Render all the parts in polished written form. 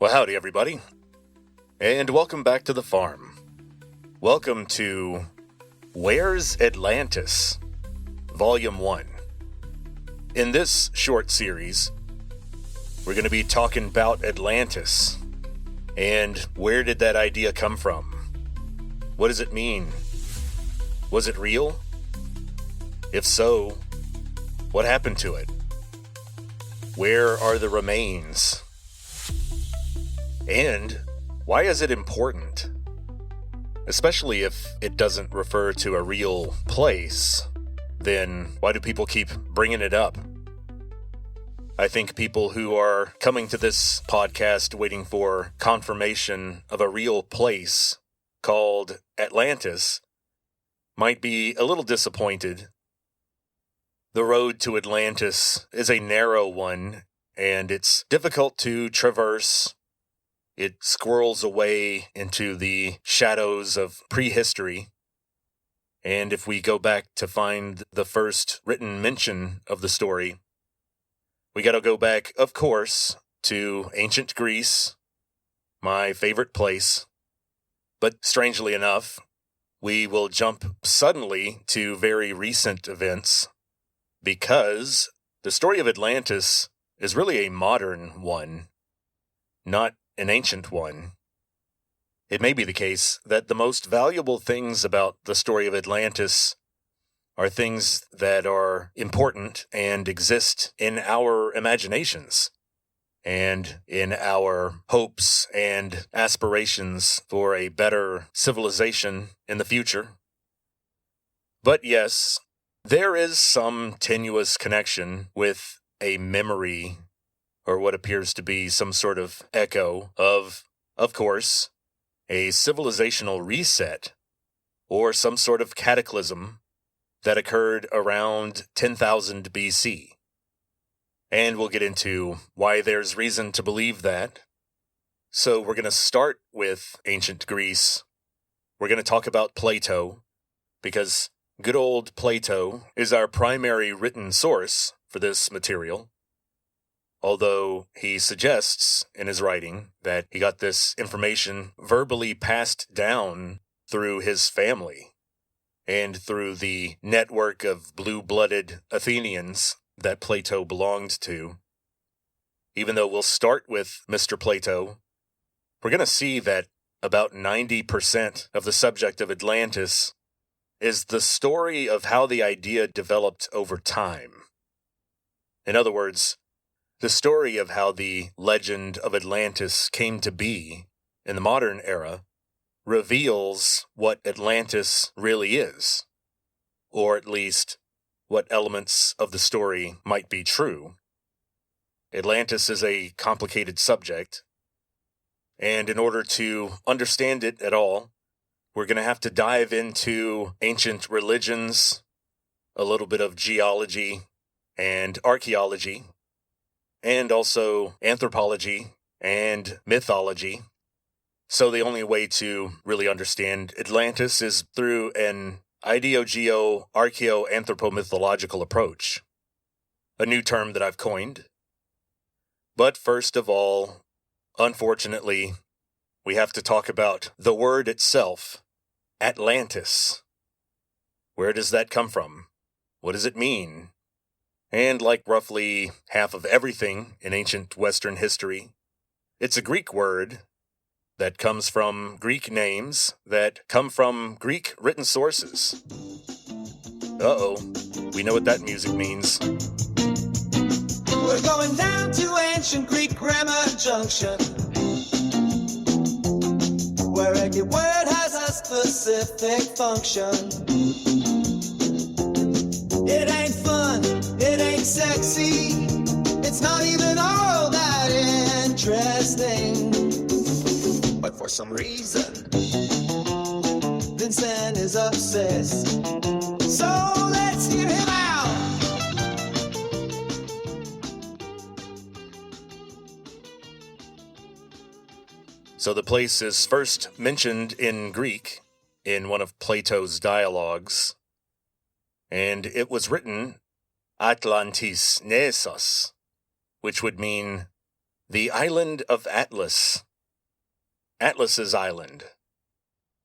Well, howdy, everybody, and welcome back to the farm. Welcome to Where's Atlantis? Volume 1. In this short series, we're going to be talking about Atlantis, and where did that idea come from? What does it mean? Was it real? If so, what happened to it? Where are the remains? And why is it important? Especially if it doesn't refer to a real place, then why do people keep bringing it up? I think people who are coming to this podcast waiting for confirmation of a real place called Atlantis might be a little disappointed. The road to Atlantis is a narrow one, and it's difficult to traverse. It squirrels away into the shadows of prehistory. And if we go back to find the first written mention of the story, we gotta go back, of course, to ancient Greece, my favorite place. But strangely enough, we will jump suddenly to very recent events, because the story of Atlantis is really a modern one, not an ancient one. It may be the case that the most valuable things about the story of Atlantis are things that are important and exist in our imaginations and in our hopes and aspirations for a better civilization in the future. But yes, there is some tenuous connection with a memory, or what appears to be some sort of echo of course, a civilizational reset, or some sort of cataclysm that occurred around 10,000 BC. And we'll get into why there's reason to believe that. So we're going to start with ancient Greece. We're going to talk about Plato, because good old Plato is our primary written source for this material. Although he suggests in his writing that he got this information verbally passed down through his family and through the network of blue-blooded Athenians that Plato belonged to. Even though we'll start with Mr. Plato, we're going to see that about 90% of the subject of Atlantis is the story of how the idea developed over time. In other words, the story of how the legend of Atlantis came to be in the modern era reveals what Atlantis really is, or at least what elements of the story might be true. Atlantis is a complicated subject, and in order to understand it at all, we're going to have to dive into ancient religions, a little bit of geology and archaeology, and also anthropology and mythology. So the only way to really understand Atlantis is through an ideo-geo-archeo-anthropomythological approach, a new term that I've coined. But first of all, unfortunately, we have to talk about the word itself, Atlantis. Where does that come from? What does it mean? And like roughly half of everything in ancient Western history, it's a Greek word that comes from Greek names that come from Greek written sources. Uh-oh, we know what that music means. We're going down to ancient Greek grammar junction, where every word has a specific function. It ain't fun, it ain't sexy, it's not even all that interesting. But for some reason, Vincent is obsessed. So let's hear him out. So the place is first mentioned in Greek in one of Plato's dialogues, and it was written Atlantis Nesos, which would mean The island of Atlas. Atlas's island.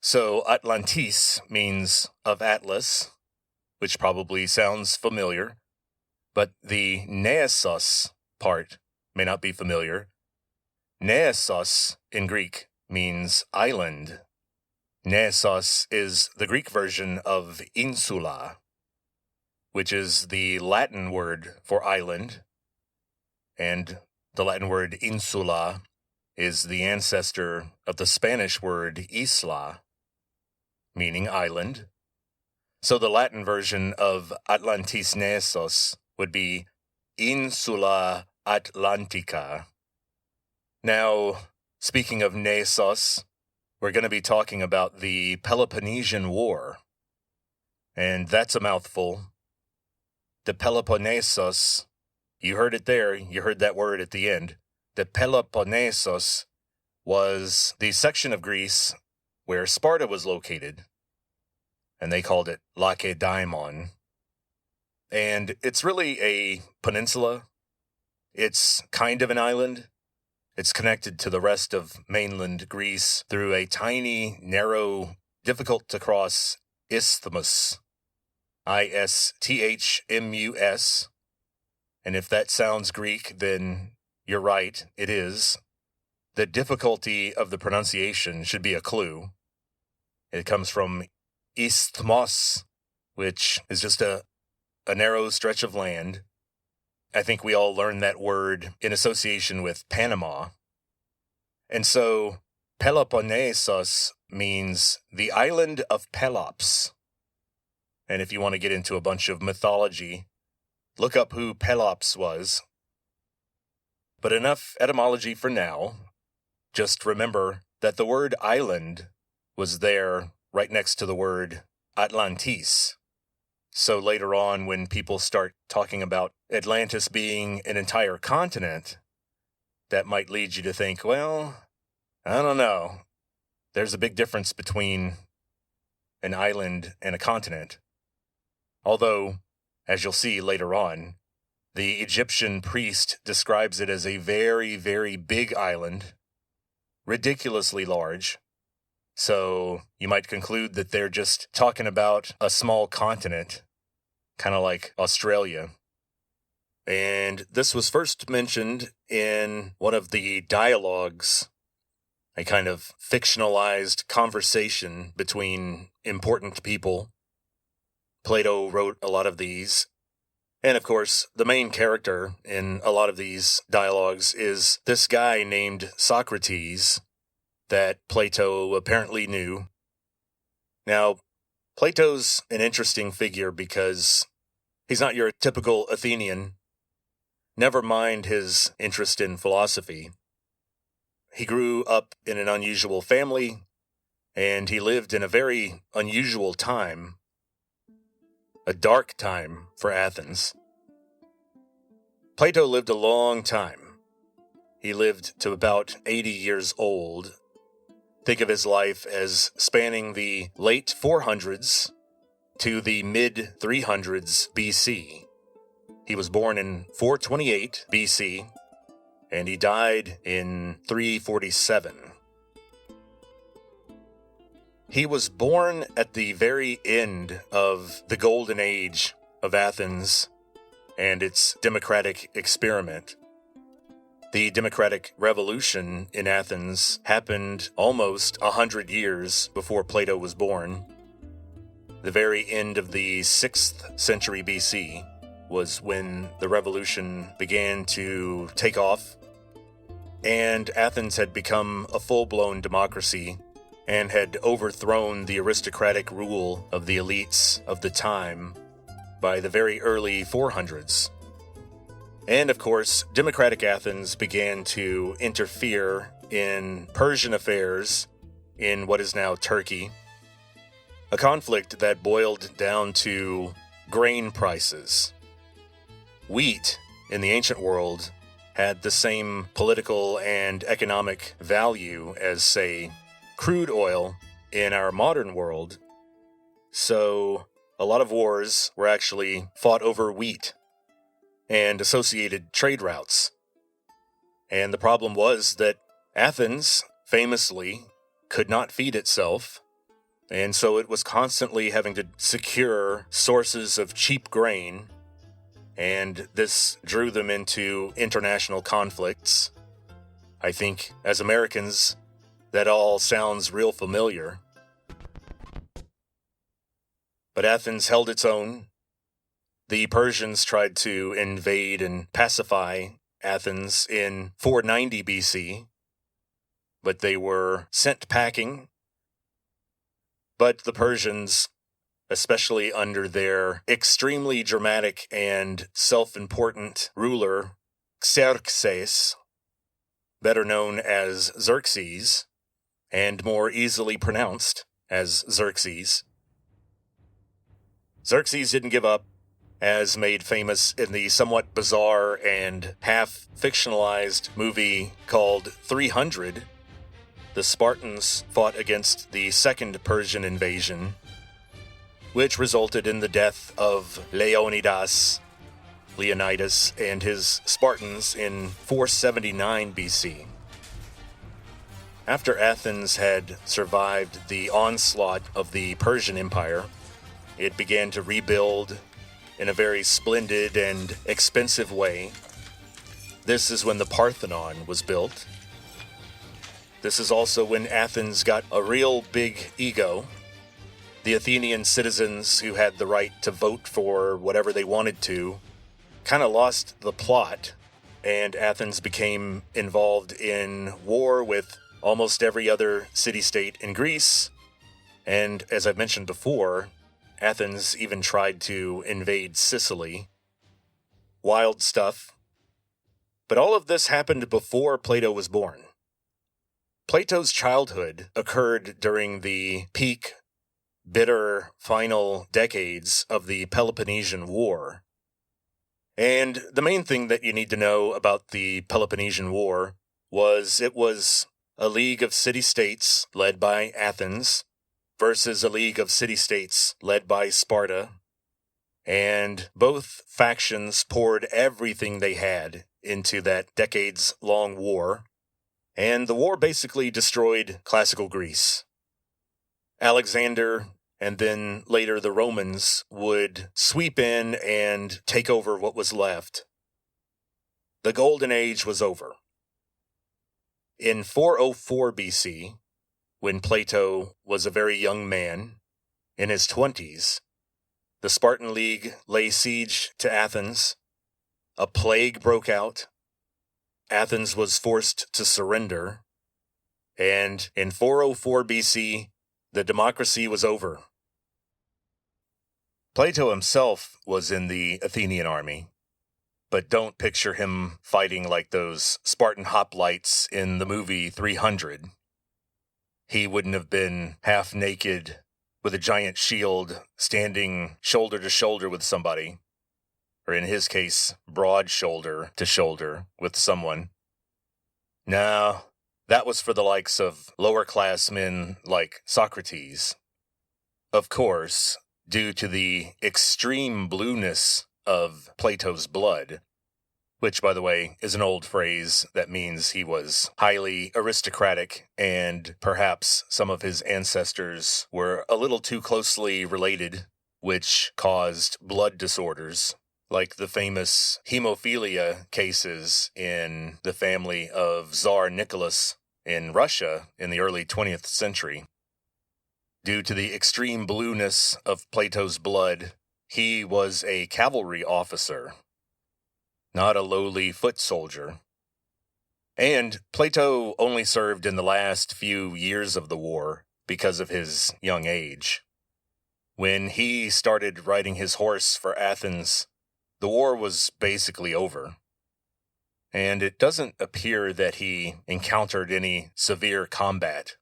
So Atlantis means of Atlas, which probably sounds familiar, but the Neasos part may not be familiar. Neasos in Greek means island. Neasos is the Greek version of insula, which is the Latin word for island, and the Latin word insula is the ancestor of the Spanish word isla, meaning island. So the Latin version of Atlantis Neasos would be Insula Atlantica. Now, speaking of Neasos, we're going to be talking about the Peloponnesian War. And that's a mouthful. The Peloponnesos, you heard it there, you heard that word at the end. The Peloponnesos was the section of Greece where Sparta was located, and they called it Lacedaemon. And it's really a peninsula. It's kind of an island. It's connected to the rest of mainland Greece through a tiny, narrow, difficult-to-cross isthmus. Isthmus. And if that sounds Greek, then you're right, it is. The difficulty of the pronunciation should be a clue. It comes from isthmos, which is just a narrow stretch of land. I think we all learned that word in association with Panama. And so Peloponnesos means the island of Pelops. And if you want to get into a bunch of mythology, look up who Pelops was. But enough etymology for now. Just remember that the word island was there right next to the word Atlantis. So later on, when people start talking about Atlantis being an entire continent, that might lead you to think, well, I don't know. There's a big difference between an island and a continent. Although, as you'll see later on, the Egyptian priest describes it as a very, very big island, ridiculously large. So you might conclude that they're just talking about a small continent, kind of like Australia. And this was first mentioned in one of the dialogues, a kind of fictionalized conversation between important people. Plato wrote a lot of these. And of course, the main character in a lot of these dialogues is this guy named Socrates that Plato apparently knew. Now, Plato's an interesting figure because he's not your typical Athenian. Never mind his interest in philosophy. He grew up in an unusual family, and he lived in a very unusual time. A dark time for Athens. Plato lived a long time. He lived to about 80 years old. Think of his life as spanning the late 400s to the mid 300s BC. He was born in 428 BC, and he died in 347. He was born at the very end of the golden age of Athens and its democratic experiment. The democratic revolution in Athens happened almost 100 years before Plato was born. The very end of the 6th century BC was when the revolution began to take off, and Athens had become a full-blown democracy and had overthrown the aristocratic rule of the elites of the time by the very early 400s. And of course, democratic Athens began to interfere in Persian affairs in what is now Turkey, a conflict that boiled down to grain prices. Wheat in the ancient world had the same political and economic value as, say, crude oil in our modern world. So a lot of wars were actually fought over wheat and associated trade routes. And the problem was that Athens, famously, could not feed itself, and so it was constantly having to secure sources of cheap grain, and this drew them into international conflicts. I think, as Americans, that all sounds real familiar. But Athens held its own. The Persians tried to invade and pacify Athens in 490 BC, but they were sent packing. But the Persians, especially under their extremely dramatic and self-important ruler, Xerxes, better known as Xerxes, and more easily pronounced as Xerxes. Xerxes didn't give up, as made famous in the somewhat bizarre and half-fictionalized movie called 300. The Spartans fought against the second Persian invasion, which resulted in the death of Leonidas and his Spartans in 479 BC. After Athens had survived the onslaught of the Persian Empire, it began to rebuild in a very splendid and expensive way. This is when the Parthenon was built. This is also when Athens got a real big ego. The Athenian citizens who had the right to vote for whatever they wanted to kind of lost the plot, and Athens became involved in war with almost every other city-state in Greece. And as I've mentioned before, Athens even tried to invade Sicily. Wild stuff. But all of this happened before Plato was born. Plato's childhood occurred during the peak, bitter, final decades of the Peloponnesian War. And the main thing that you need to know about the Peloponnesian War was it was a league of city-states led by Athens versus a league of city-states led by Sparta. And both factions poured everything they had into that decades-long war. And the war basically destroyed classical Greece. Alexander, and then later the Romans, would sweep in and take over what was left. The Golden Age was over. In 404 BC, when Plato was a very young man, in his 20s, the Spartan League lay siege to Athens. A plague broke out. Athens was forced to surrender. And in 404 BC, the democracy was over. Plato himself was in the Athenian army, but don't picture him fighting like those Spartan hoplites in the movie 300. He wouldn't have been half naked with a giant shield standing shoulder to shoulder with somebody, or in his case, broad shoulder to shoulder with someone. No, that was for the likes of lower-class men like Socrates. Of course, due to the extreme blueness of Plato's blood, which, by the way, is an old phrase that means he was highly aristocratic and perhaps some of his ancestors were a little too closely related, which caused blood disorders, like the famous hemophilia cases in the family of Tsar Nicholas in Russia in the early 20th century. Due to the extreme blueness of Plato's blood, he was a cavalry officer, not a lowly foot soldier. And Plato only served in the last few years of the war because of his young age. When he started riding his horse for Athens, the war was basically over. And it doesn't appear that he encountered any severe combat.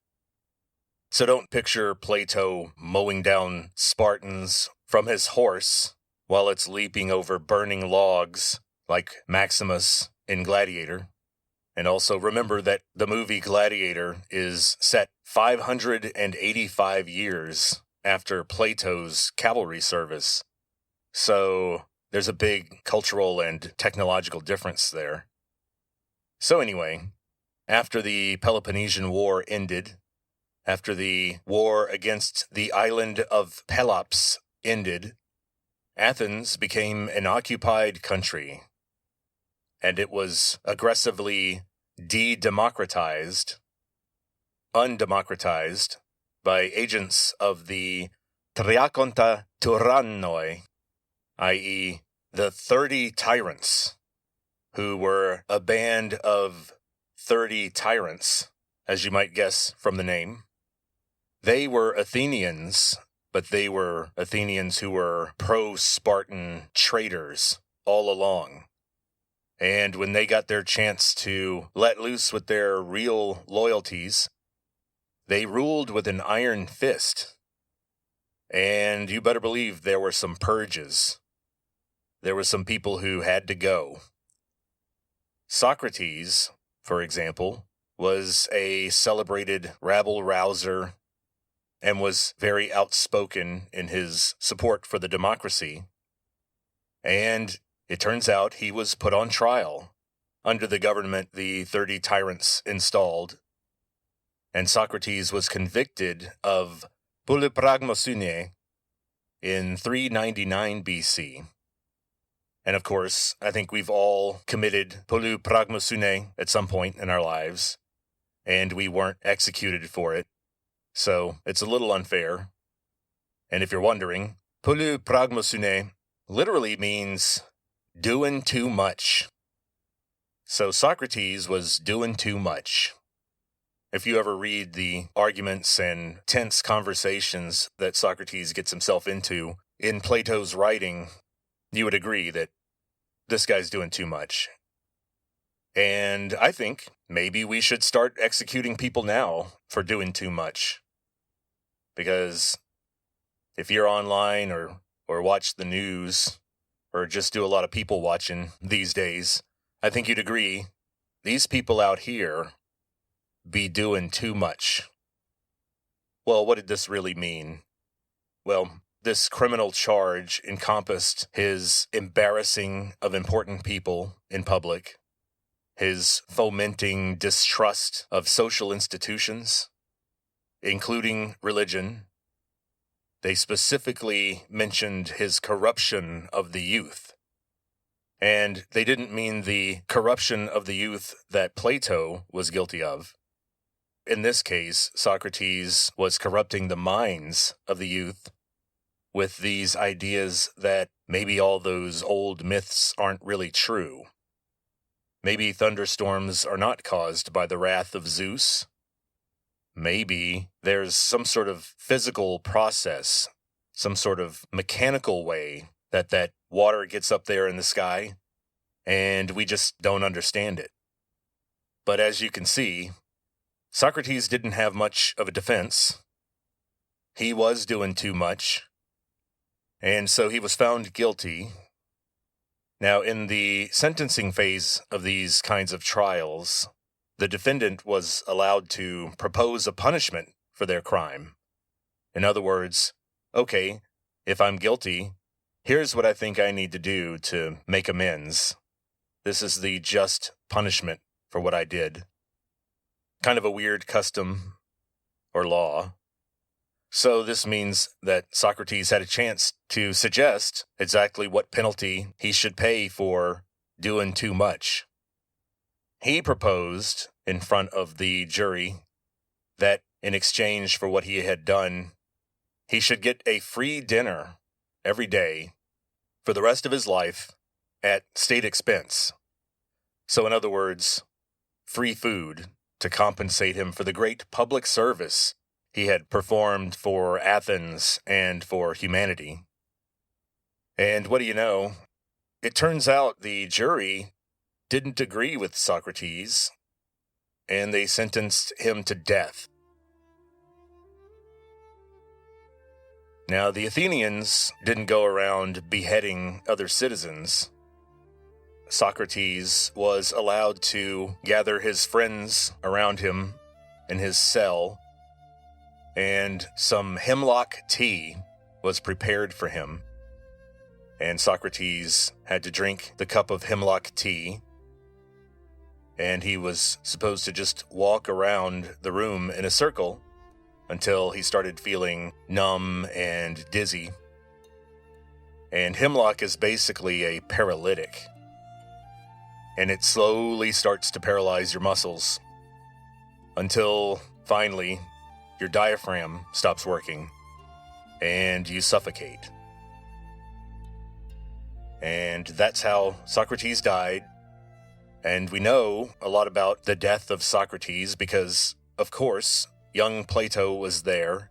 So don't picture Plato mowing down Spartans from his horse while it's leaping over burning logs like Maximus in Gladiator. And also remember that the movie Gladiator is set 585 years after Plato's cavalry service. So there's a big cultural and technological difference there. So anyway, after the Peloponnesian War ended, after the war against the island of Pelops ended, Athens became an occupied country, and it was aggressively undemocratized by agents of the Triakonta Tyrannoi, i.e., the 30 tyrants, who were a band of 30 tyrants, as you might guess from the name. They were Athenians, but they were Athenians who were pro-Spartan traitors all along. And when they got their chance to let loose with their real loyalties, they ruled with an iron fist. And you better believe there were some purges. There were some people who had to go. Socrates, for example, was a celebrated rabble-rouser and was very outspoken in his support for the democracy. And it turns out he was put on trial under the government the 30 tyrants installed. And Socrates was convicted of polypragmosune in 399 BC. And of course, I think we've all committed polypragmosune at some point in our lives, and we weren't executed for it. So it's a little unfair. And if you're wondering, polypragmosune literally means doing too much. So Socrates was doing too much. If you ever read the arguments and tense conversations that Socrates gets himself into in Plato's writing, you would agree that this guy's doing too much. And I think maybe we should start executing people now for doing too much. Because if you're online or watch the news or just do a lot of people watching these days, I think you'd agree these people out here be doing too much. Well, what did this really mean? Well, this criminal charge encompassed his embarrassing of important people in public, his fomenting distrust of social institutions, including religion. They specifically mentioned his corruption of the youth. And they didn't mean the corruption of the youth that Plato was guilty of. In this case, Socrates was corrupting the minds of the youth with these ideas that maybe all those old myths aren't really true. Maybe thunderstorms are not caused by the wrath of Zeus. Maybe there's some sort of physical process, some sort of mechanical way that water gets up there in the sky, and we just don't understand it. But as you can see, Socrates didn't have much of a defense. He was doing too much, and so he was found guilty. Now, in the sentencing phase of these kinds of trials, the defendant was allowed to propose a punishment for their crime. In other words, okay, if I'm guilty, here's what I think I need to do to make amends. This is the just punishment for what I did. Kind of a weird custom or law. So this means that Socrates had a chance to suggest exactly what penalty he should pay for doing too much. He proposed in front of the jury that in exchange for what he had done, he should get a free dinner every day for the rest of his life at state expense. So in other words, free food to compensate him for the great public service he had performed for Athens and for humanity. And what do you know? It turns out the jury didn't agree with Socrates, and they sentenced him to death. Now, the Athenians didn't go around beheading other citizens. Socrates was allowed to gather his friends around him in his cell, and some hemlock tea was prepared for him. And Socrates had to drink the cup of hemlock tea. and he was supposed to just walk around the room in a circle until he started feeling numb and dizzy. And hemlock is basically a paralytic, and it slowly starts to paralyze your muscles until finally your diaphragm stops working and you suffocate. And that's how Socrates died. And we know a lot about the death of Socrates because, of course, young Plato was there,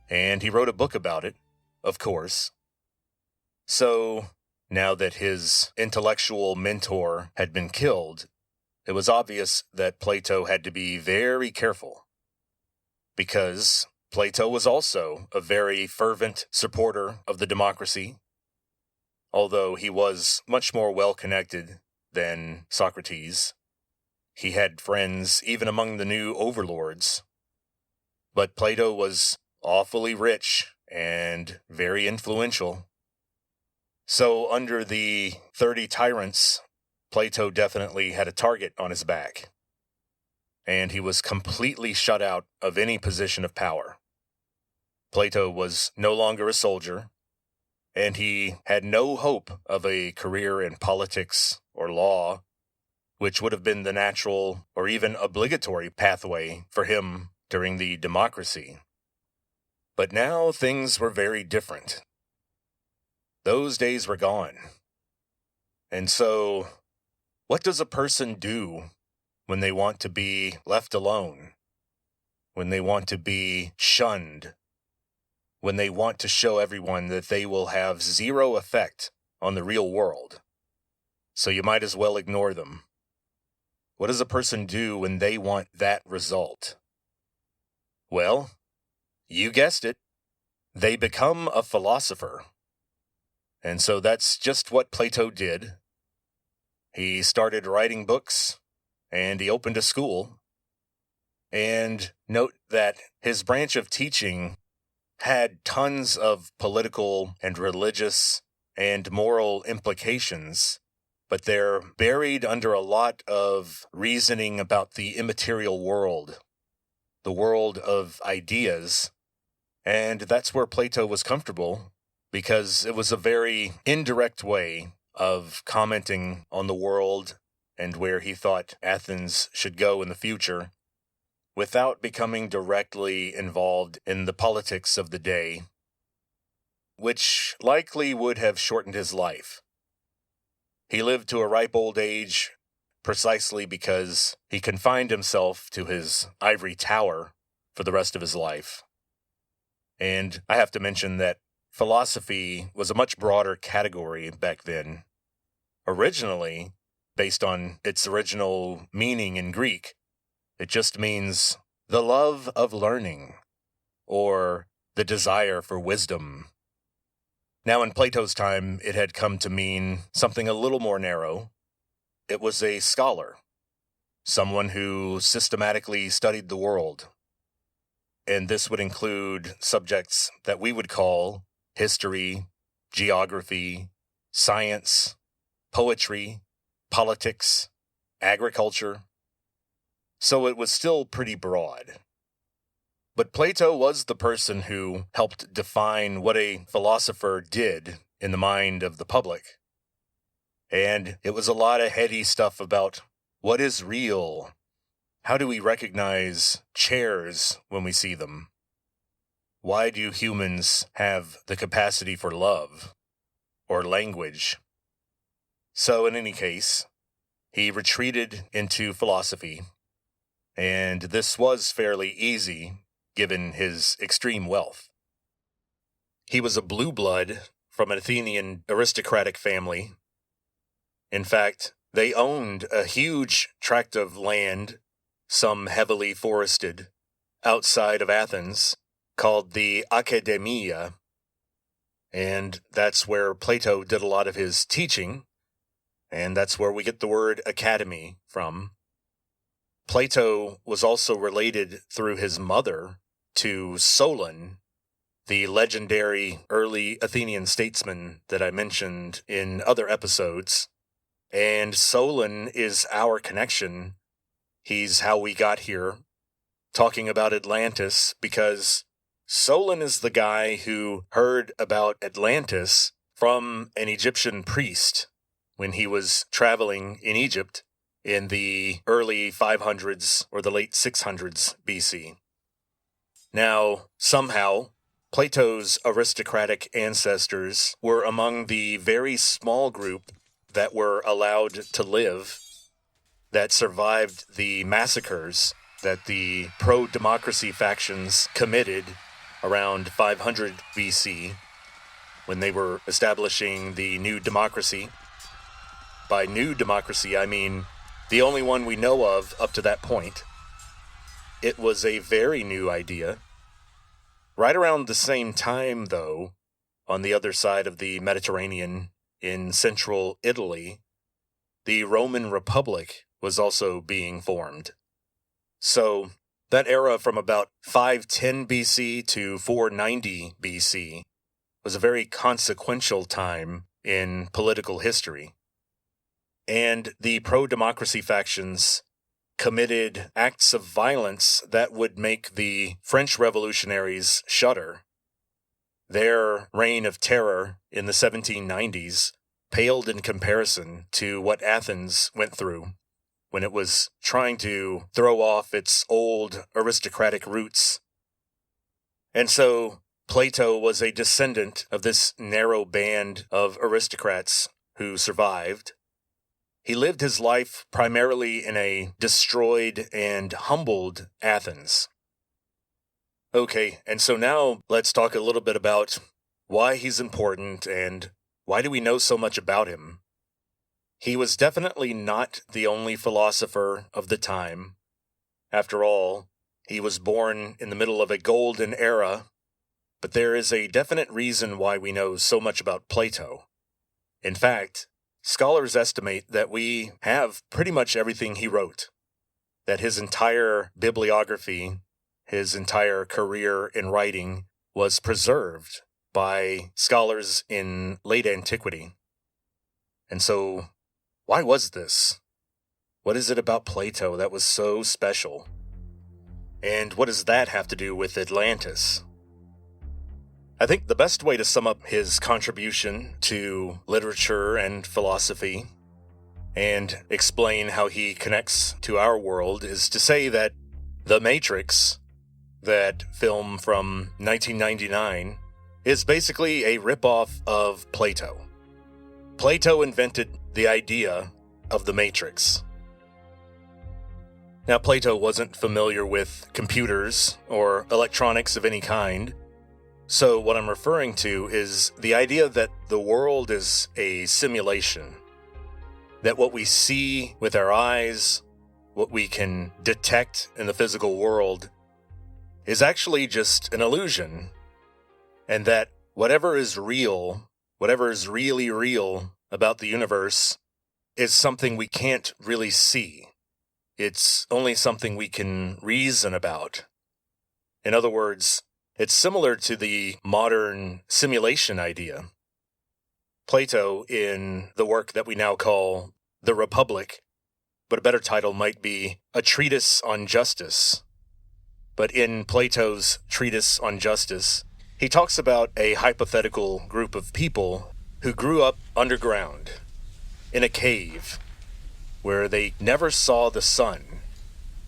and he wrote a book about it, of course. So, now that his intellectual mentor had been killed, it was obvious that Plato had to be very careful, because Plato was also a very fervent supporter of the democracy, although he was much more well-connected than Socrates. He had friends even among the new overlords. But Plato was awfully rich and very influential. So under the 30 tyrants, Plato definitely had a target on his back. And he was completely shut out of any position of power. Plato was no longer a soldier, and he had no hope of a career in politics or law, which would have been the natural or even obligatory pathway for him during the democracy. But now things were very different. Those days were gone. And so, what does a person do when they want to be left alone? When they want to be shunned? When they want to show everyone that they will have zero effect on the real world? So you might as well ignore them. What does a person do when they want that result? Well, you guessed it. They become a philosopher. And so that's just what Plato did. He started writing books, and he opened a school. And note that his branch of teaching had tons of political and religious and moral implications, but they're buried under a lot of reasoning about the immaterial world, the world of ideas, and that's where Plato was comfortable, because it was a very indirect way of commenting on the world and where he thought Athens should go in the future, without becoming directly involved in the politics of the day, which likely would have shortened his life. He lived to a ripe old age precisely because he confined himself to his ivory tower for the rest of his life. And I have to mention that philosophy was a much broader category back then. Originally, based on its original meaning in Greek, it just means the love of learning, or the desire for wisdom. Now, in Plato's time, it had come to mean something a little more narrow. It was a scholar, someone who systematically studied the world. And this would include subjects that we would call history, geography, science, poetry, politics, agriculture. So it was still pretty broad. But Plato was the person who helped define what a philosopher did in the mind of the public. And it was a lot of heady stuff about what is real. How do we recognize chairs when we see them? Why do humans have the capacity for love or language? So in any case, he retreated into philosophy, and this was fairly easy given his extreme wealth. He was a blue blood from an Athenian aristocratic family. In fact, they owned a huge tract of land, some heavily forested, outside of Athens, called the Academia, and that's where Plato did a lot of his teaching, and that's where we get the word academy from. Plato was also related through his mother to Solon, the legendary early Athenian statesman that I mentioned in other episodes. And Solon is our connection. He's how we got here, talking about Atlantis, because Solon is the guy who heard about Atlantis from an Egyptian priest when he was traveling in Egypt in the early 500s or the late 600s BC. Now, somehow, Plato's aristocratic ancestors were among the very small group that were allowed to live, that survived the massacres that the pro-democracy factions committed around 500 BC when they were establishing the new democracy. By new democracy, I mean the only one we know of up to that point. It was a very new idea. Right around the same time, though, on the other side of the Mediterranean, in central Italy, the Roman Republic was also being formed. So, that era from about 510 BC to 490 BC was a very consequential time in political history. And the pro-democracy factions committed acts of violence that would make the French revolutionaries shudder. Their reign of terror in the 1790s paled in comparison to what Athens went through when it was trying to throw off its old aristocratic roots. And so Plato was a descendant of this narrow band of aristocrats who survived. He lived his life primarily in a destroyed and humbled Athens. Okay, and so now let's talk a little bit about why he's important and why do we know so much about him. He was definitely not the only philosopher of the time. After all, he was born in the middle of a golden era, but there is a definite reason why we know so much about Plato. In fact, scholars estimate that we have pretty much everything he wrote, that his entire bibliography, his entire career in writing, was preserved by scholars in late antiquity. And so, why was this? What is it about Plato that was so special? And what does that have to do with Atlantis? I think the best way to sum up his contribution to literature and philosophy and explain how he connects to our world is to say that The Matrix, that film from 1999, is basically a ripoff of Plato. Plato invented the idea of the Matrix. Now, Plato wasn't familiar with computers or electronics of any kind, so what I'm referring to is the idea that the world is a simulation, that what we see with our eyes, what we can detect in the physical world, is actually just an illusion, and that whatever is real, whatever is really real about the universe, is something we can't really see. It's only something we can reason about. In other words, it's similar to the modern simulation idea. Plato, in the work that we now call The Republic, but a better title might be A Treatise on Justice. But in Plato's Treatise on Justice, he talks about a hypothetical group of people who grew up underground, in a cave, where they never saw the sun.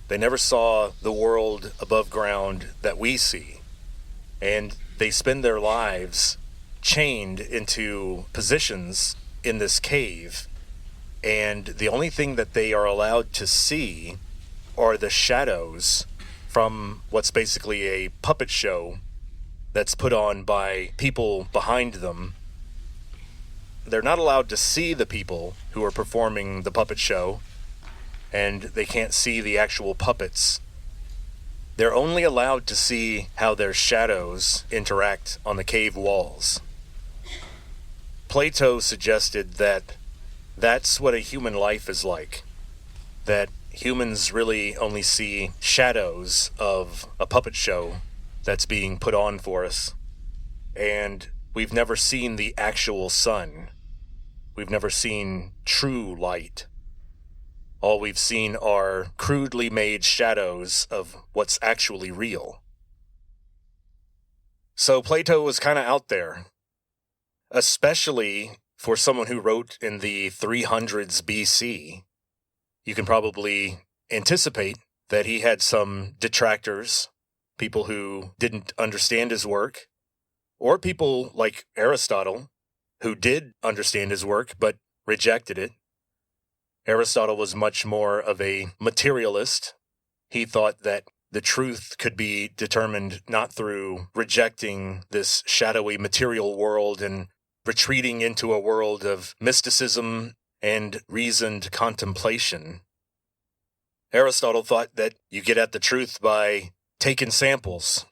They never saw the world above ground that we see. And they spend their lives chained into positions in this cave. And the only thing that they are allowed to see are the shadows from what's basically a puppet show that's put on by people behind them. They're not allowed to see the people who are performing the puppet show, and they can't see the actual puppets. They're only allowed to see how their shadows interact on the cave walls. Plato suggested that that's what a human life is like, that humans really only see shadows of a puppet show that's being put on for us, and we've never seen the actual sun. We've never seen true light. All we've seen are crudely made shadows of what's actually real. So Plato was kind of out there, especially for someone who wrote in the 300s BC. You can probably anticipate that he had some detractors, people who didn't understand his work, or people like Aristotle, who did understand his work but rejected it. Aristotle was much more of a materialist. He thought that the truth could be determined not through rejecting this shadowy material world and retreating into a world of mysticism and reasoned contemplation. Aristotle thought that you get at the truth by taking samples,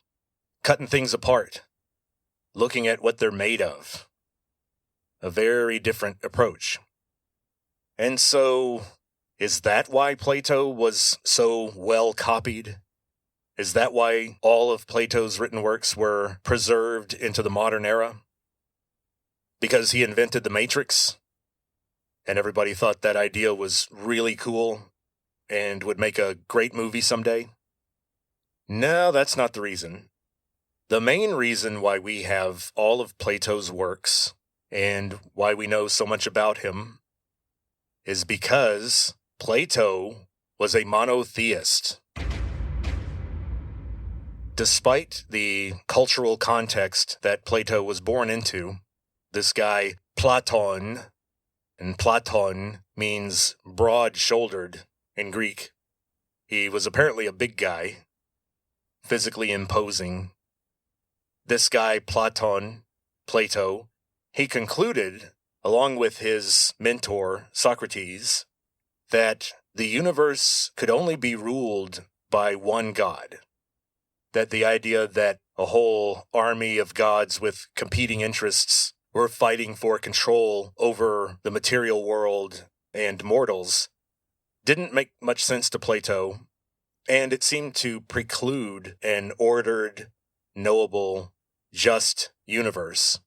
cutting things apart, looking at what they're made of. A very different approach. And so, is that why Plato was so well copied? Is that why all of Plato's written works were preserved into the modern era? Because he invented the Matrix, and everybody thought that idea was really cool and would make a great movie someday? No, that's not the reason. The main reason why we have all of Plato's works and why we know so much about him is because Plato was a monotheist. Despite the cultural context that Plato was born into, this guy Platon, and Platon means broad-shouldered in Greek. He was apparently a big guy, physically imposing. This guy Plato, he concluded, along with his mentor Socrates, that the universe could only be ruled by one god. That the idea that a whole army of gods with competing interests were fighting for control over the material world and mortals didn't make much sense to Plato, and it seemed to preclude an ordered, knowable, just universe.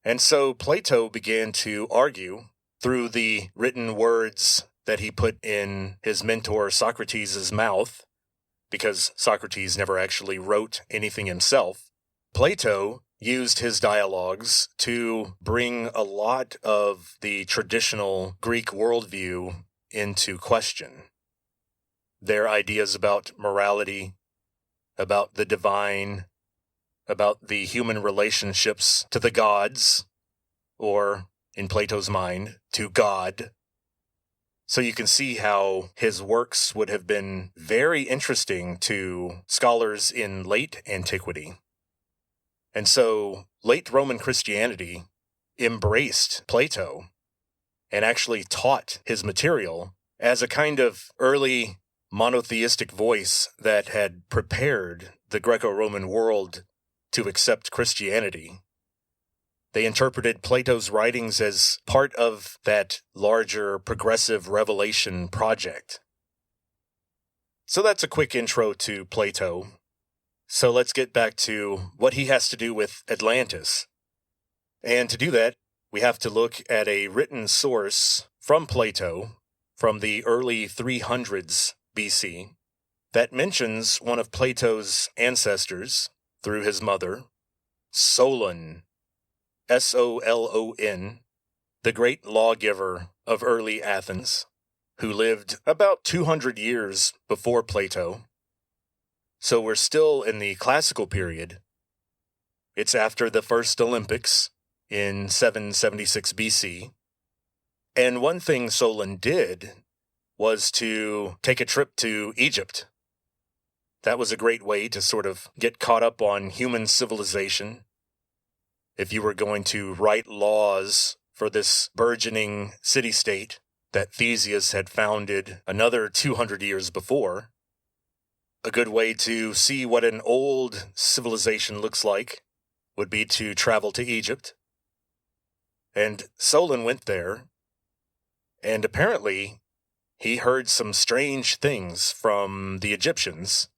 And so Plato began to argue through the written words that he put in his mentor Socrates' mouth, because Socrates never actually wrote anything himself. Plato used his dialogues to bring a lot of the traditional Greek worldview into question. Their ideas about morality, about the divine, about the human relationships to the gods, or, in Plato's mind, to God. So you can see how his works would have been very interesting to scholars in late antiquity. And so late Roman Christianity embraced Plato and actually taught his material as a kind of early monotheistic voice that had prepared the Greco-Roman world to accept Christianity. They interpreted Plato's writings as part of that larger progressive revelation project. So that's a quick intro to Plato. So let's get back to what he has to do with Atlantis. And to do that, we have to look at a written source from Plato from the early 300s BC that mentions one of Plato's ancestors through his mother, Solon, Solon, the great lawgiver of early Athens, who lived about 200 years before Plato. So we're still in the classical period. It's after the first Olympics in 776 BC. And one thing Solon did was to take a trip to Egypt. That was a great way to sort of get caught up on human civilization. If you were going to write laws for this burgeoning city-state that Theseus had founded another 200 years before, a good way to see what an old civilization looks like would be to travel to Egypt. And Solon went there, and apparently he heard some strange things from the Egyptians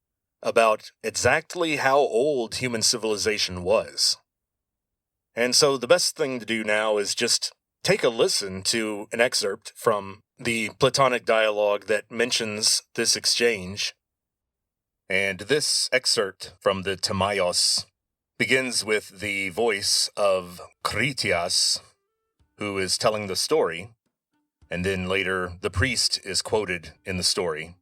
about exactly how old human civilization was. And so the best thing to do now is just take a listen to an excerpt from the Platonic dialogue that mentions this exchange. And this excerpt from the Timaeus begins with the voice of Critias, who is telling the story, and then later the priest is quoted in the story.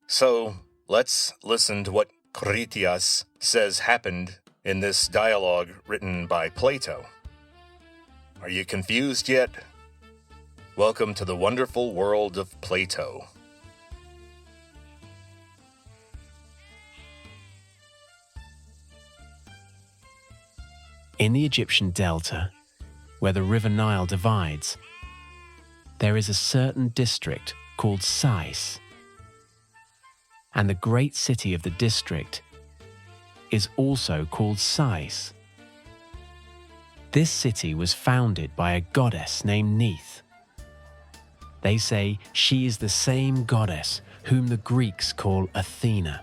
So let's listen to what Critias says happened in this dialogue written by Plato. Are you confused yet? Welcome to the wonderful world of Plato. In the Egyptian delta, where the river Nile divides, there is a certain district called Sais, and the great city of the district is also called Sais. This city was founded by a goddess named Neith. They say she is the same goddess whom the Greeks call Athena.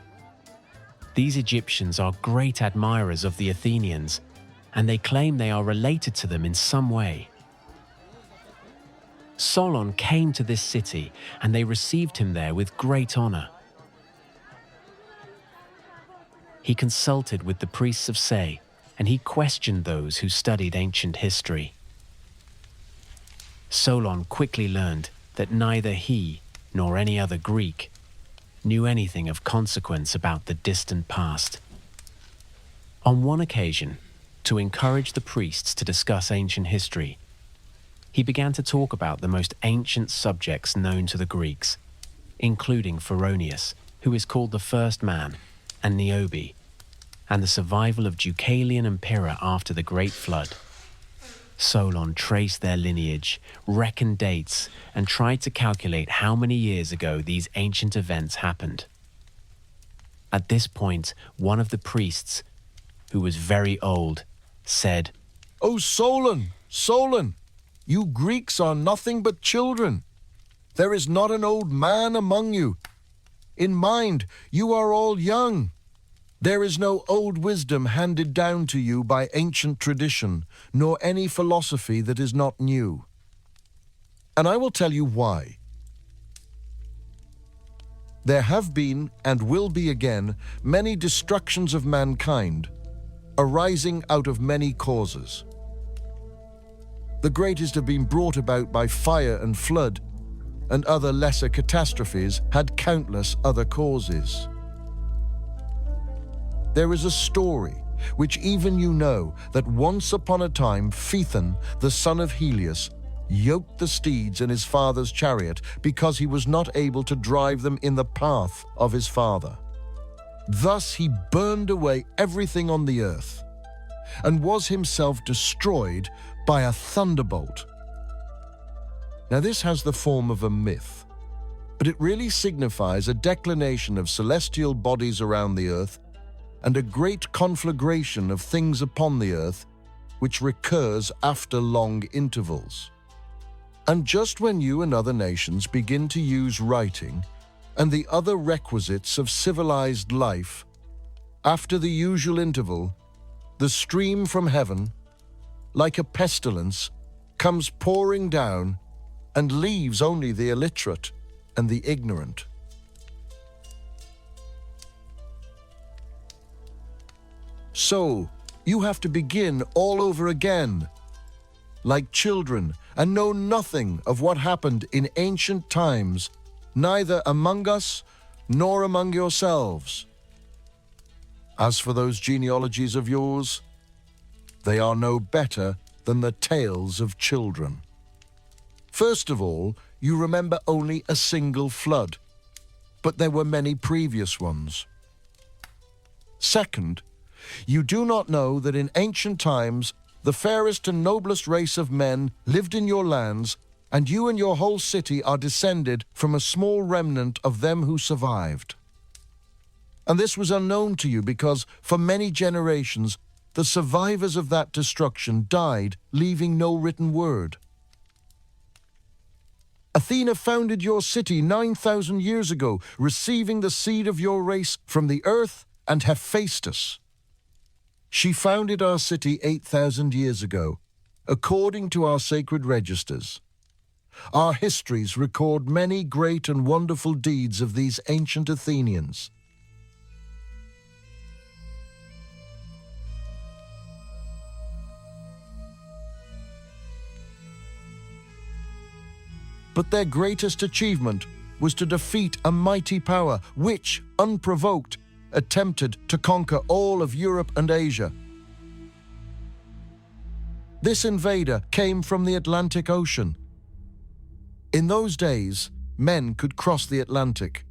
These Egyptians are great admirers of the Athenians, and they claim they are related to them in some way. Solon came to this city, and they received him there with great honor. He consulted with the priests of Say, and he questioned those who studied ancient history. Solon quickly learned that neither he nor any other Greek knew anything of consequence about the distant past. On one occasion, to encourage the priests to discuss ancient history, he began to talk about the most ancient subjects known to the Greeks, including Pheronius, who is called the first man, and Niobe, and the survival of Deucalion and Pyrrha after the Great Flood. Solon traced their lineage, reckoned dates, and tried to calculate how many years ago these ancient events happened. At this point, one of the priests, who was very old, said, "O Solon, Solon, you Greeks are nothing but children. There is not an old man among you. In mind, you are all young. There is no old wisdom handed down to you by ancient tradition, nor any philosophy that is not new. And I will tell you why. There have been, and will be again, many destructions of mankind, arising out of many causes. The greatest have been brought about by fire and flood, and other lesser catastrophes had countless other causes. There is a story, which even you know, that once upon a time Phaethon, the son of Helios, yoked the steeds in his father's chariot because he was not able to drive them in the path of his father. Thus he burned away everything on the earth, and was himself destroyed by a thunderbolt. Now this has the form of a myth, but it really signifies a declination of celestial bodies around the earth and a great conflagration of things upon the earth, which recurs after long intervals. And just when you and other nations begin to use writing and the other requisites of civilized life, after the usual interval, the stream from heaven, like a pestilence, comes pouring down and leaves only the illiterate and the ignorant. So, you have to begin all over again, like children, and know nothing of what happened in ancient times, neither among us nor among yourselves. As for those genealogies of yours, they are no better than the tales of children. First of all, you remember only a single flood, but there were many previous ones. Second, you do not know that in ancient times the fairest and noblest race of men lived in your lands, and you and your whole city are descended from a small remnant of them who survived. And this was unknown to you because for many generations the survivors of that destruction died, leaving no written word. Athena founded your city 9,000 years ago, receiving the seed of your race from the earth and Hephaestus. She founded our city 8,000 years ago, according to our sacred registers. Our histories record many great and wonderful deeds of these ancient Athenians. But their greatest achievement was to defeat a mighty power which, unprovoked, attempted to conquer all of Europe and Asia. This invader came from the Atlantic Ocean. In those days, men could cross the Atlantic.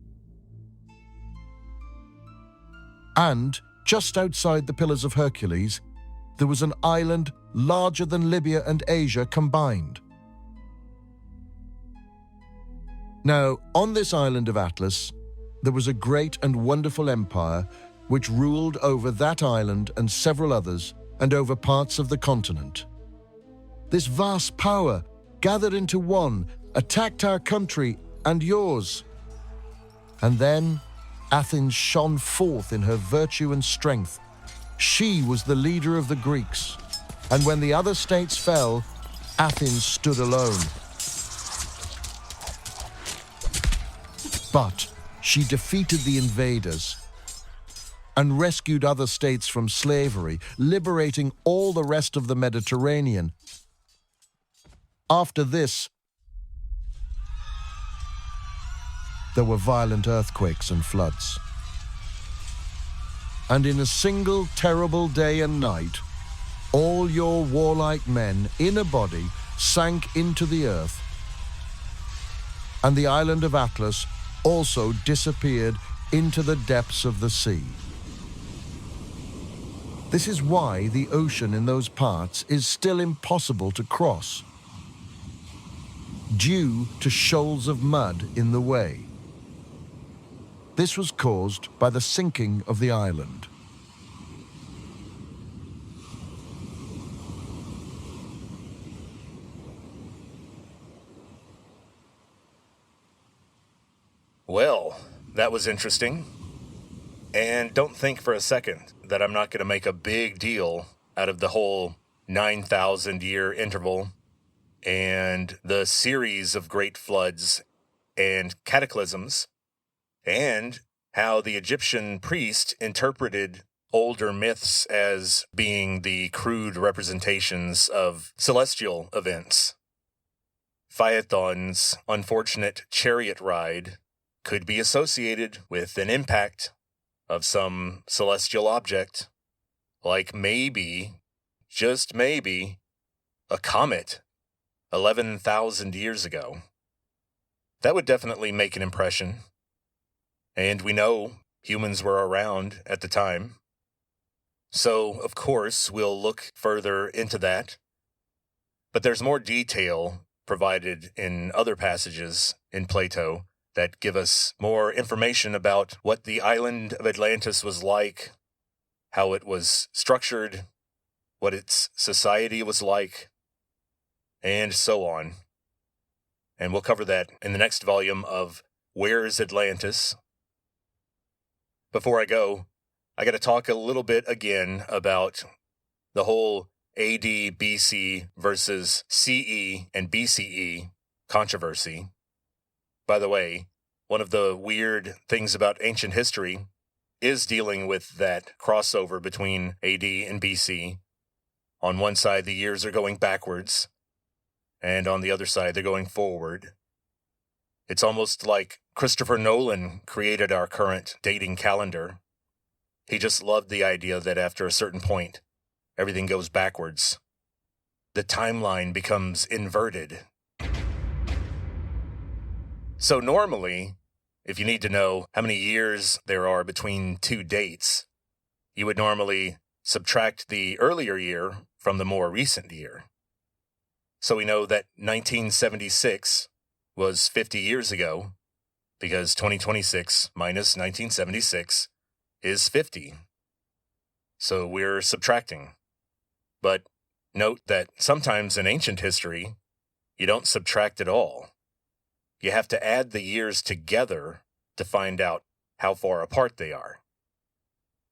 And, just outside the Pillars of Hercules, there was an island larger than Libya and Asia combined. Now, on this island of Atlas, there was a great and wonderful empire which ruled over that island and several others, and over parts of the continent. This vast power, gathered into one, attacked our country and yours. And then Athens shone forth in her virtue and strength. She was the leader of the Greeks. And when the other states fell, Athens stood alone. But she defeated the invaders and rescued other states from slavery, liberating all the rest of the Mediterranean. After this, there were violent earthquakes and floods. And in a single terrible day and night, all your warlike men in a body sank into the earth, and the island of Atlas also disappeared into the depths of the sea. This is why the ocean in those parts is still impossible to cross, due to shoals of mud in the way. This was caused by the sinking of the island. Well, that was interesting. And don't think for a second that I'm not going to make a big deal out of the whole 9,000-year interval and the series of great floods and cataclysms, and how the Egyptian priest interpreted older myths as being the crude representations of celestial events. Phaethon's unfortunate chariot ride could be associated with an impact of some celestial object, like maybe, just maybe, a comet 11,000 years ago. That would definitely make an impression. And we know humans were around at the time. So, of course, we'll look further into that. But there's more detail provided in other passages in Plato that give us more information about what the island of Atlantis was like, how it was structured, what its society was like, and so on. And we'll cover that in the next volume of Where is Atlantis? Before I go, I got to talk a little bit again about the whole AD BC versus CE and BCE controversy. By the way, one of the weird things about ancient history is dealing with that crossover between AD and BC. On one side, the years are going backwards, and on the other side, they're going forward. It's almost like Christopher Nolan created our current dating calendar. He just loved the idea that after a certain point, everything goes backwards. The timeline becomes inverted. So normally, if you need to know how many years there are between two dates, you would normally subtract the earlier year from the more recent year. So we know that 1976 was 50 years ago, because 2026 minus 1976 is 50. So we're subtracting. But note that sometimes in ancient history, you don't subtract at all. You have to add the years together to find out how far apart they are.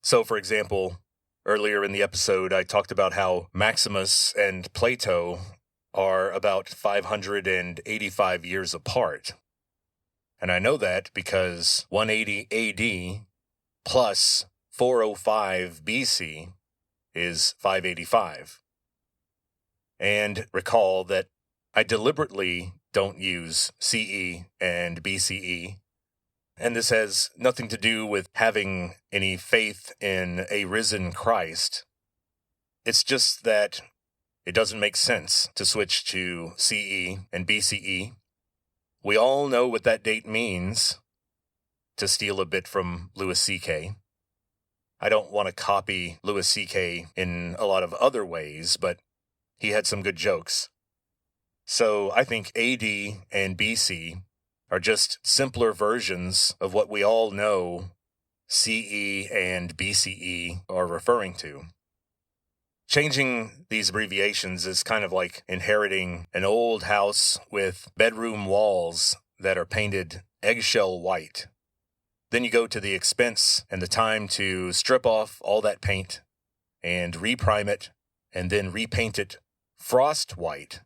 So, for example, Earlier in the episode, I talked about how Maximus and Plato are about 585 years apart. And I know that because 180 AD plus 405 BC is 585. And recall that I deliberately don't use CE and BCE, and this has nothing to do with having any faith in a risen Christ. It's just that it doesn't make sense to switch to CE and BCE. We all know what that date means, to steal a bit from Louis C.K. I don't want to copy Louis C.K. in a lot of other ways, but he had some good jokes. So I think AD and BC are just simpler versions of what we all know CE and BCE are referring to. Changing these abbreviations is kind of like inheriting an old house with bedroom walls that are painted eggshell white. Then you go to the expense and the time to strip off all that paint and reprime it and then repaint it frost white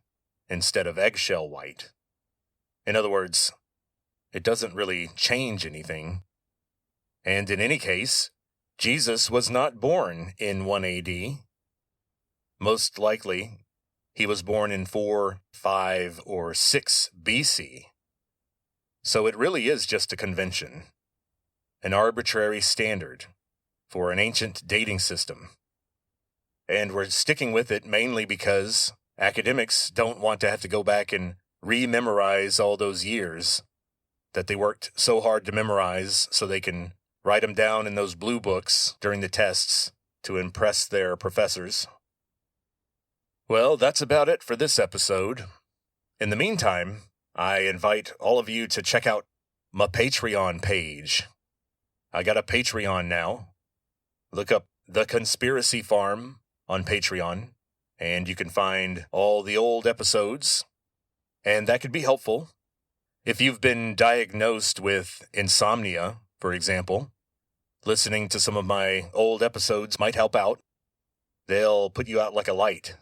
instead of eggshell white. In other words, it doesn't really change anything. And in any case, Jesus was not born in 1 AD. Most likely, he was born in 4, 5, or 6 BC. So it really is just a convention, an arbitrary standard for an ancient dating system. And we're sticking with it mainly because academics don't want to have to go back and re-memorize all those years that they worked so hard to memorize so they can write them down in those blue books during the tests to impress their professors. Well, that's about it for this episode. In the meantime, I invite all of you to check out my Patreon page. I got a Patreon now. Look up The Conspiracy Farm on Patreon, and you can find all the old episodes, and that could be helpful. If you've been diagnosed with insomnia, for example, listening to some of my old episodes might help out. They'll put you out like a light.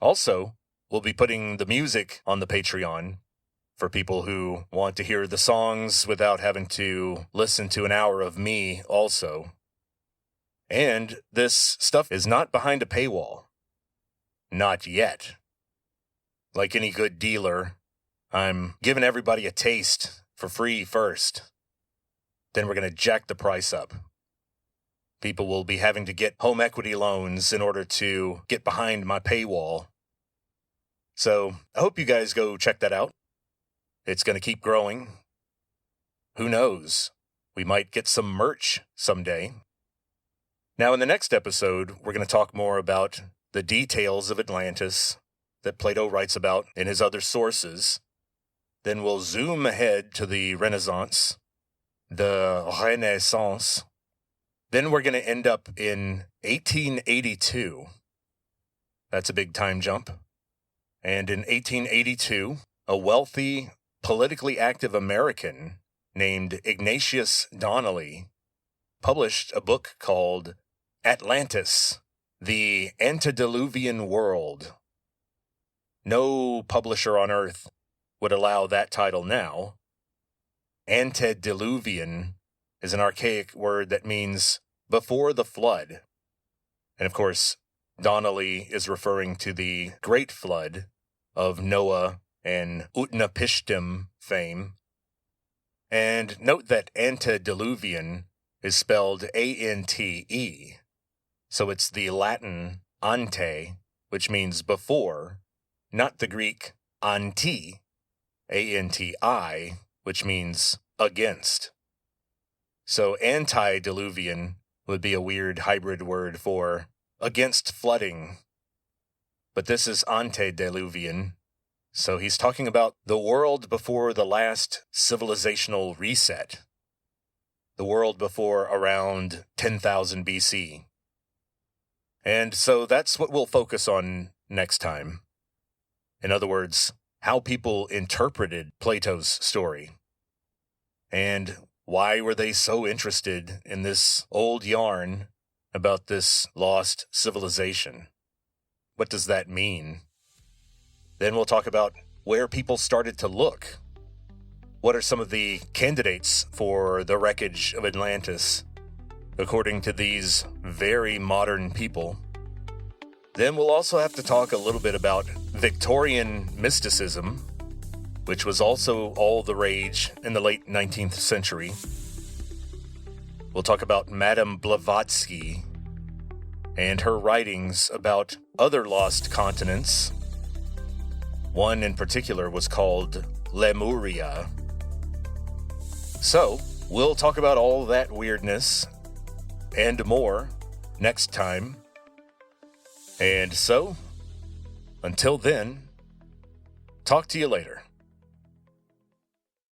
Also, we'll be putting the music on the Patreon for people who want to hear the songs without having to listen to an hour of me also. And this stuff is not behind a paywall. Not yet. Like any good dealer, I'm giving everybody a taste for free first. Then we're going to jack the price up. People will be having to get home equity loans in order to get behind my paywall. So I hope you guys go check that out. It's going to keep growing. Who knows? We might get some merch someday. Now, in the next episode, we're going to talk more about the details of Atlantis that Plato writes about in his other sources. Then we'll zoom ahead to the Renaissance, the Renaissance. Then we're going to end up in 1882. That's a big time jump. And in 1882, a wealthy, politically active American named Ignatius Donnelly published a book called Atlantis, the Antediluvian World. No publisher on earth would allow that title now. Antediluvian is an archaic word that means before the flood. And of course, Donnelly is referring to the Great Flood of Noah and Utnapishtim fame. And note that antediluvian is spelled A-N-T-E. So it's the Latin ante, which means before, not the Greek anti, A-N-T-I, which means against. So antediluvian would be a weird hybrid word for against flooding. But this is antediluvian, so he's talking about the world before the last civilizational reset. The world before around 10,000 BC. And so that's what we'll focus on next time. In other words, how people interpreted Plato's story. And why were they so interested in this old yarn about this lost civilization. What does that mean? Then we'll talk about where people started to look. What are some of the candidates for the wreckage of Atlantis, according to these very modern people? Then we'll also have to talk a little bit about Victorian mysticism, which was also all the rage in the late 19th century. We'll talk about Madame Blavatsky and her writings about other lost continents. One in particular was called Lemuria. So, we'll talk about all that weirdness and more next time. And so, until then, talk to you later.